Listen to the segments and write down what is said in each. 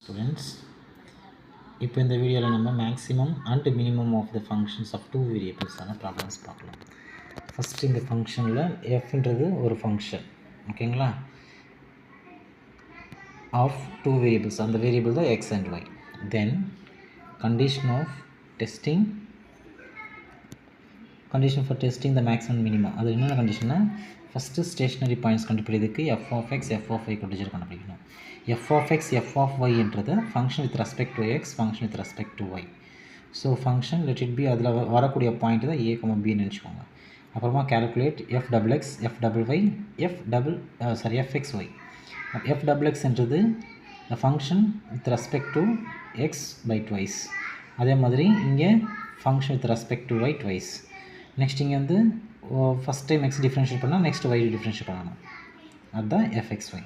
Students, இப்போ இந்த வீடியோவில் நம்ம maximum and minimum of the functions of two வேரியபிள்ஸான ப்ராப்ளம்ஸ் பார்க்கலாம். ஃபஸ்ட்டு இந்த ஃபங்க்ஷனில் எஃப்ன்றது ஒரு ஃபங்க்ஷன், ஓகேங்களா, ஆஃப் டூ வேரியபிள்ஸ். அந்த வேரியபிள் தான் x and y. Then condition for testing the maximum minimum. அது என்னென்ன கண்டிஷன்னா, ஃபஸ்ட்டு ஸ்டேஷ்னரி பாயிண்ட்ஸ் கண்டுபிடிக்கிறதுக்கு f of x f of y கண்டுபிடிக்கணும். F of x f of ஒய்ன்றது function with respect to x, function with respect to y. So function let it be, அதில் வரக்கூடிய point தான் A பின்னு நினச்சிக்கோங்க. அப்புறமா calculate f double x f double y f x y. F double எக்ஸ்ன்றது the function with respect to x by twice. அதே மாதிரி இங்கே function with respect to y twice. Next இங்கே வந்து ஃபஸ்ட் டைம் எக்ஸ் டிஃப்ரென்ஷியேட் பண்ணால் next y differentiate பண்ணணும். அதுதான் FX Y.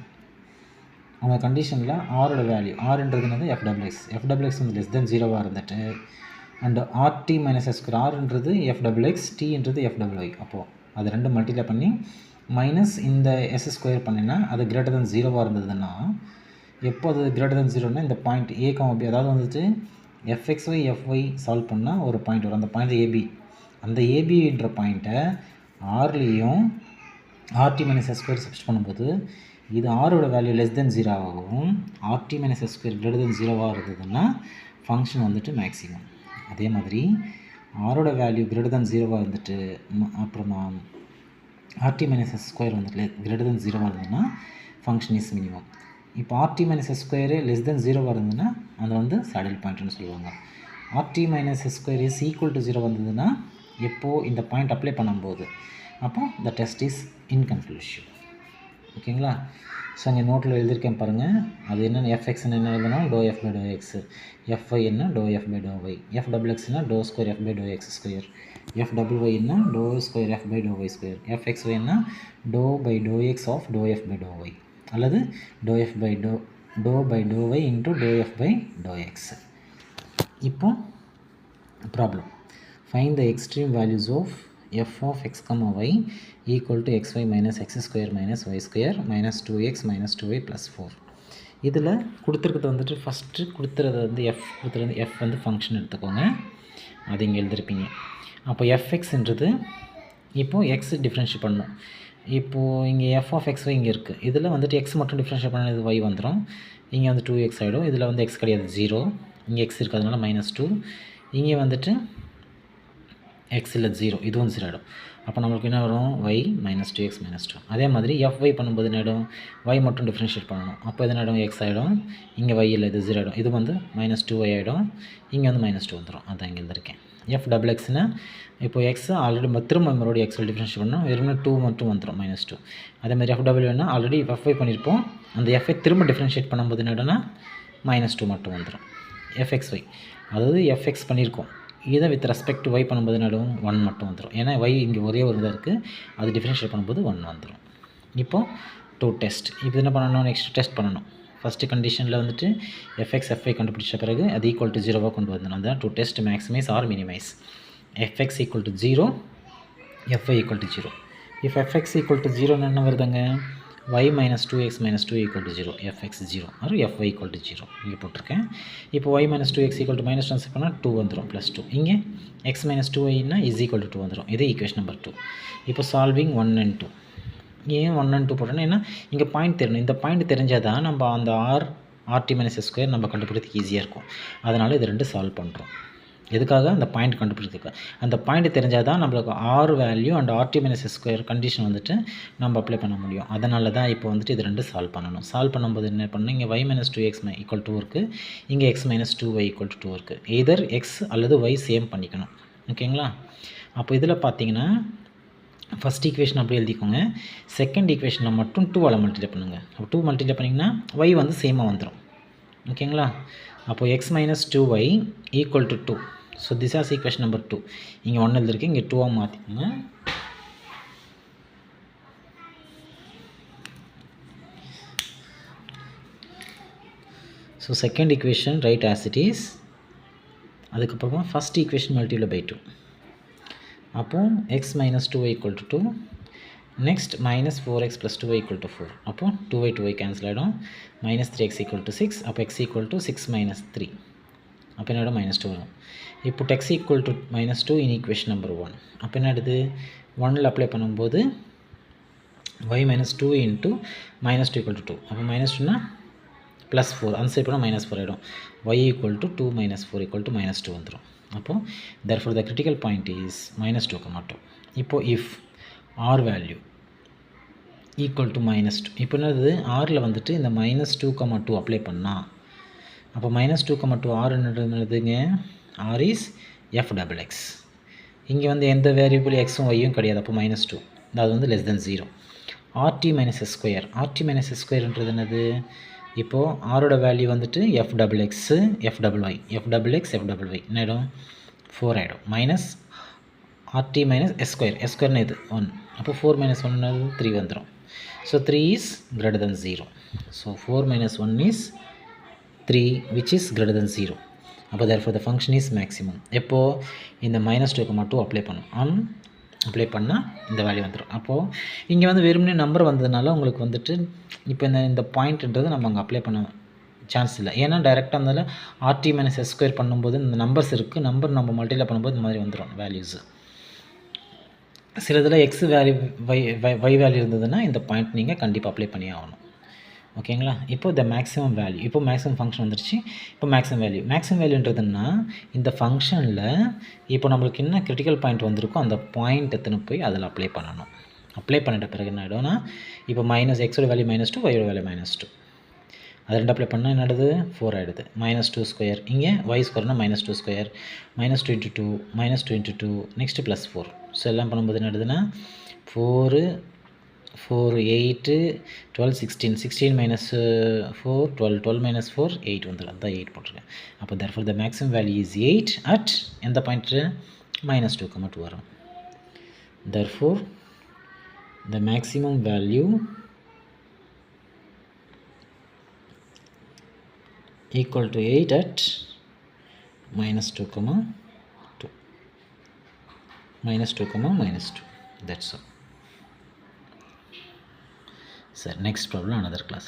அந்த கண்டிஷனில் ஆரோட வேல்யூ, ஆர்ன்றது வந்து எஃப் டபுள் எக்ஸ் வந்து லெஸ் தென் ஜீரோவாக இருந்துட்டு, and r t minus s square, ஆர்ன்றது எஃப் டபுள் எக்ஸ், டீன்றது எஃப் டபுள் ஒய். அப்போது அது ரெண்டு மல்டிப்ளை பண்ணி மைனஸ் இந்த எஸ் ஸ்கொயர் பண்ணினா அது கிரேட்டர் தென் ஜீரோவாக இருந்ததுன்னா, எப்போ அது கிரேட்டர் தென் ஜீரோனா இந்த பாயிண்ட் ஏ பி, அதாவது வந்துட்டு எஃப்எக்ஸ் ஒய் எஃப்ஒய் சால்வ் பண்ணால் ஒரு பாயிண்ட் வரும். அந்த பாயிண்ட் ஏபி. அந்த ஏபின்ற பாயிண்ட்டை ஆர்லேயும் ஆர்டி மைனஸ் எஸ் ஸ்கொயர் சப்ஸ்ட் பண்ணும்போது இது ஆரோட வேல்யூ லெஸ் தென் ஜீரோவாகவும் r t minus s square greater than ஜீரோவாக இருந்ததுன்னா ஃபங்க்ஷன் வந்துட்டு மேக்ஸிமம். அதே மாதிரி ஆரோட வேல்யூ கிரேட்டர் தென் ஜீரோவாக இருந்துட்டு அப்புறமா ஆர்டி மைனஸ் எஸ் ஸ்கொயர் வந்துட்டு கிரேட்டர் தென் ஜீரோவாக இருந்ததுன்னா ஃபங்க்ஷன் இஸ் மினிமம். இப்போ r t minus s square less than ஜீரோவாக இருந்ததுன்னா அது வந்து சேடில் பாயிண்ட்னு சொல்லுவாங்க. R t minus s square is equal to zero வந்ததுன்னா எப்போது இந்த பாயிண்ட் அப்ளை பண்ணும்போது, அப்போது த டெஸ்ட் இஸ் இன்கன்க்ளூசிவ். ஓகேங்களா? ஸோ இங்கே நோட்டில் எழுதியிருக்கேன் பாருங்கள். அது என்னென்ன எஃப்எக்ஸ்ன்னு என்ன எழுதணும், doh F by to x. F y என்ன, டோ எஃப் பை டோ ஒய். எஃப் டபுள் எக்ஸ்னா டோ square f by to x square. F double y என்ன, டோ ஸ்கொயர் எஃப் பை டோ ஒய் ஸ்கொயர். எஃப்எக்ஸ் ஒய் என்ன, டோ பை டோ எக்ஸ் ஆஃப் டோ எஃப் பை டோ ஒய், அல்லது டோ எஃப் பை டோ பை டோ ஒய் இன்ட்டு டோ எஃப் பை டோ எக்ஸ். இப்போ problem, find the extreme values of f of x comma y equal to xy minus x square minus y square minus 2x minus 2y plus 4. இதில் கொடுத்துருக்கிறது வந்துட்டு first கொடுத்துறது வந்து F வந்து function எடுத்துக்கோங்க. அது இங்கே எழுதிருப்பீங்க. அப்போ எஃப்எக்ஸ்ன்றது இப்போது எக்ஸ் டிஃப்ரென்ஷியேட் பண்ணணும். இப்போது இங்கே எஃப் ஆஃப் எக்ஸ் ஒய் இங்கே இருக்குது. இதில் வந்துட்டு எக்ஸ் மட்டும் டிஃப்ரென்ஷியேட் பண்ணால் இது ஒய் வந்துடும். இங்கே வந்து 2x ஆகிடும். இதில் வந்து எக்ஸ் கிடையாது, 0. இங்கே எக்ஸ் இருக்கிறதுனால -2. இங்கே வந்துட்டு எக்ஸ் இல்லை 0, இதுவும் 0 ஆகிடும். அப்போ நம்மளுக்கு என்ன வரும், y -2x -2. அதே மாதிரி fy பண்ணும்போது என்ன ஆகிடும், y மட்டும் டிஃப்ரென்ஷியேட் பண்ணணும். அப்போ இது என்ன ஆகிடும், எக்ஸ் ஆகிடும். இங்கே y இல்லை, இது 0 ஆகிடும். இது வந்து -2y ஆகிடும். இங்கே வந்து -2 வந்துடும். அதான் இங்கே எழுதிருக்கேன். எஃப் டபுள் எக்ஸ்னா இப்போ எக்ஸ் ஆல்ரெடி திரும்ப மறுபடியும் எக்ஸில் டிஃப்ரென்ஷியேட் பண்ணணும். வெறும் 2 மட்டும் வந்துடும், -2. அதே மாதிரி எஃப் டபுள் வேணால் ஆல்ரெடி fy பண்ணியிருப்போம். அந்த எஃப்ஐ திரும்ப டிஃப்ரென்ஷியேட் பண்ணும்போது என்ன ஆகிடும்னா -2 மட்டும் வந்துடும். fxy அதாவது எஃப்எக்ஸ் பண்ணியிருக்கோம். இதை வித் ரெஸ்பெக்ட் டு ஒய் பண்ணும்போது நடுவும் 1 மட்டும் வந்துடும். ஏன்னா ஒய் இங்கே ஒரே ஒரு இதாக இருக்குது, அது டிஃப்ரென்ஷியேட் பண்ணும்போது 1 வந்துடும். இப்போது டூ டெஸ்ட். இப்போ என்ன பண்ணணும், நெக்ஸ்ட் டெஸ்ட் பண்ணணும். ஃபஸ்ட்டு கண்டிஷனில் வந்துட்டு எஃப்எக்ஸ் எஃப்ஐ கண்டுபிடிச்ச பிறகு அது ஈக்குவல் டு 0வாக கொண்டு வந்துடும். அதுதான் to test maximise or minimise. F x equal to 0, f y equal to 0. If f x equal to 0 என்ன வருதுங்க, y minus 2x minus 2 equal to 0, fx 0 or fy equal to 0 இங்கே போட்டிருக்கேன். இப்போ y minus 2x equal to minus transfer பண்ணால் 2 வந்துடும், +2. இங்கே x minus 2y is equal to 2 வந்துடும். இது ஈக்குவேஷன் நம்பர் 2. இப்போ சால்விங் 1 and 2. ஏன் 1 and 2 போட்டோன்னா, ஏன்னா இங்கே பாயிண்ட் தெரியணும். இந்த பாயிண்ட் தெரிஞ்சால் தான் நம்ம அந்த ஆர்டி மைனஸ் எஸ் ஸ்கொயர் நம்ம கண்டுபிடிக்கிறதுக்கு ஈஸியாக இருக்கும். அதனால் இது ரெண்டு சால்வ் பண்ணுறோம். எதுக்காக, அந்த பாயிண்ட் கண்டுபிடிக்கிறதுக்கு. அந்த பாயிண்ட் தெரிஞ்சால் தான் நம்மளுக்கு r value and r t minus s square condition வந்துட்டு நம்ம அப்ளை பண்ண முடியும். அதனால தான் இப்போ வந்துட்டு இது ரெண்டு சால்வ் பண்ணணும். சால்வ் பண்ணும்போது என்ன பண்ணணும், இங்கே y minus 2x equal to இருக்குது, இங்கே x minus 2y equal to 2 இருக்குது. எதர் எக்ஸ் அல்லது y சேம் பண்ணிக்கணும். ஓகேங்களா? அப்போ இதில் பார்த்தீங்கன்னா ஃபஸ்ட் ஈக்குவேஷன் அப்படி எழுதிக்கோங்க. செகண்ட் ஈக்குவேஷனில் மட்டும் 2ஆல் மல்டிப்ளை பண்ணுங்கள். அப்போ 2 மல்டிப்ளை பண்ணிங்கன்னா y வந்து சேமாக வந்துடும். ஓகேங்களா? அப்போது x minus 2y equal to 2. So this as equation number 2. இங்கே 1 எழுதிருக்கு, இங்கே 2ஆக மாற்றிக்கோங்க. So second equation right as it is. அதுக்கப்புறமா ஃபஸ்ட் ஈக்குவேஷன் மல்டிப்ளை பை 2. அப்போது x minus 2y equal to 2, next minus 4x plus 2y equal to 4 அப்போ 2y cancel ஆகிடும் minus 3x equal to 6 அப்போ x equal to 6 minus 3 அப்போ என்ன ஆகிடும் minus 2 வரும் இப்போ x equal to minus 2 in equation number 1 அப்போ என்ன ஆகிடுது 1ல் அப்ளை பண்ணும்போது y minus 2 into minus 2 equal to 2 அப்போ minus 2னா plus 4 அந்த சைடு போனால் minus 4 ஆகிடும் y equal to 2 minus 4 equal to minus 2 வந்துடும் அப்போ therefore the critical point is minus 2,2 இப்போ if r value equal to minus 2 இப்போ என்னது rல வந்துட்டு இந்த minus 2,2 அப்ளை பண்ணால் அப்போ minus 2,2 r என்னதுங்க r is f double x இங்கே வந்து எந்த வேரியபிள் எக்ஸும் ஒய்யும் கிடையாது அப்போ minus 2 அது வந்து less than 0 rt minus s square rt minus s squareன்றது என்னது இப்போது ஆரோட வேல்யூ வந்துட்டு f double x f double y f double x f double y என்ன ஆகிடும் 4 ஆகிடும் minus rt minus s square இது 1 அப்போ 4 minus 1 3 வந்துடும் so 3 is greater than 0 so 4 minus 1 is 3 which is greater than 0 அப்போ therefore the function is maximum எப்போது இந்த minus 2,2 apply பண்ணும் அப்ளை பண்ணால் இந்த வேல்யூ வந்துடும் அப்போது இங்கே வந்து வெறுமனே நம்பர் வந்ததுனால உங்களுக்கு வந்துட்டு இப்போ இந்த பாயிண்ட்ன்றது நம்ம அங்கே அப்ளை பண்ண சான்ஸ் இல்லை ஏன்னா டைரெக்டாக இருந்தாலும் rt minus s square பண்ணும்போது இந்த நம்பர்ஸ் இருக்குது நம்பர் நம்ம மல்டிப்ளை பண்ணும்போது இந்த மாதிரி வந்துடும் வேல்யூஸு சில இதில் எக்ஸ் வேல்யூ y வேல்யூ இருந்ததுன்னா இந்த பாயிண்ட் நீங்கள் கண்டிப்பாக அப்ளை பண்ணி ஆகணும் ஓகேங்களா இப்போ த மேக்ஸிமம் வேல்யூ இப்போ மேக்ஸிமம் ஃபங்க்ஷன் வந்துருச்சு இப்போ மேக்ஸிமம் வேல்யூன்றதுன்னா இந்த ஃபங்க்ஷனில் இப்போ நம்மளுக்கு என்ன கிரிட்டிக்கல் பாயிண்ட் வந்திருக்கோ அந்த பாயிண்ட் எத்தனை போய் அதில் அப்ளை பண்ணணும் அப்ளை பண்ணிட்ட பிறகு என்ன ஆகிடும்னா இப்போ மைனஸ் எக்ஸோட வேல்யூ -2 ஒய்யோட வேல்யூ -2 அது ரெண்டு அப்ளை பண்ணால் என்னது 4 ஆகிடுது -2 ஸ்கொயர் இங்கே y ஸ்கொயர்னா -2 square -2 into 2 -2 into 2 next +4 so எல்லாம் பண்ணும்போது என்ன ஆகிடுதுன்னா 4 8 12 16 minus 4 12 12 minus 4 8 வந்துடும் அதுதான் 8 போட்டிருக்கேன் அப்போ therefore the maximum value is 8 at எந்த பாயிண்ட்டு -2,2 வரும் therefore the maximum value equal to 8 at -2,2 -2 that's all. Sir, next problem another class.